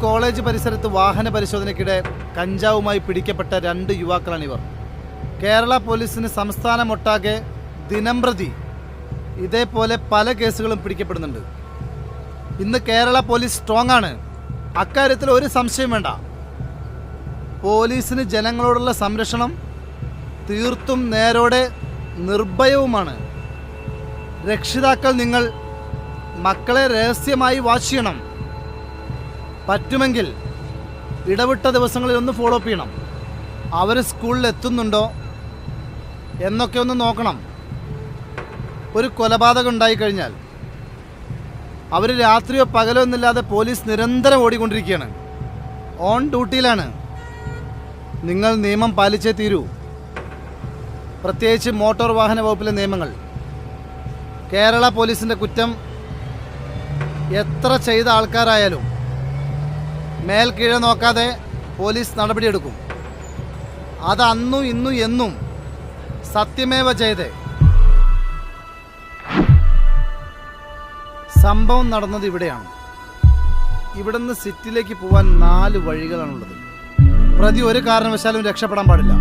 College പരിസരത്ത് വാഹന പരിശോധനയ്ക്കിടെ കഞ്ചാവുമായി പിടിക്കപ്പെട്ട 2 യുവാക്കളാണിവർ. കേരള പോലീസിന് സംസ്ഥാനമൊട്ടാകെ ദിനംപ്രതി ഇതേപോലെ പല കേസുകളും പിടിക്കപ്പെടുന്നുണ്ട്. ഇന്ന് കേരള പോലീസ് സ്ട്രോങ് ആണ്, അക്കാര്യത്തിൽ ഒരു സംശയം വേണ്ട. പോലീസിന് ജനങ്ങളോടുള്ള സംരക്ഷണം തീർത്തും നേരോടെ നിർഭയവുമാണ്. രക്ഷിതാക്കൾ നിങ്ങൾ മക്കളെ രഹസ്യമായി വാച്ച് ചെയ്യണം. പറ്റുമെങ്കിൽ ഇടവിട്ട ദിവസങ്ങളിൽ ഒന്ന് ഫോളോ അപ്പ് ചെയ്യണം. അവർ സ്കൂളിൽ എത്തുന്നുണ്ടോ എന്നൊക്കെ ഒന്ന് നോക്കണം. ഒരു കൊലപാതകം ഉണ്ടായിക്കഴിഞ്ഞാൽ അവർ രാത്രിയോ പകലോ എന്നില്ലാതെ പോലീസ് നിരന്തരം ഓടിക്കൊണ്ടിരിക്കുകയാണ്, ഓൺ ഡ്യൂട്ടിയിലാണ്. നിങ്ങൾ നിയമം പാലിച്ചേ തീരൂ. പ്രത്യേകിച്ച് മോട്ടോർ വാഹന വകുപ്പിലെ നിയമങ്ങൾ. കേരള പോലീസിൻ്റെ കുറ്റം എത്ര ചെയ്ത ആൾക്കാരായാലും മേൽ കീഴെ നോക്കാതെ പോലീസ് നടപടിയെടുക്കും. അത് അന്നും ഇന്നും എന്നും സത്യമേവ ചെയ്ത്. സംഭവം നടന്നത് ഇവിടെയാണ്. ഇവിടുന്ന് സിറ്റിയിലേക്ക് പോകാൻ 4 വഴികളാണുള്ളത്. പ്രതി ഒരു കാരണവശാലും രക്ഷപ്പെടാൻ പാടില്ല.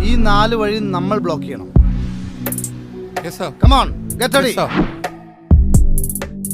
ഈ 4 വഴി നമ്മൾ ബ്ലോക്ക് ചെയ്യണം. Yes, sir. Come on, get ready. Yes, sir.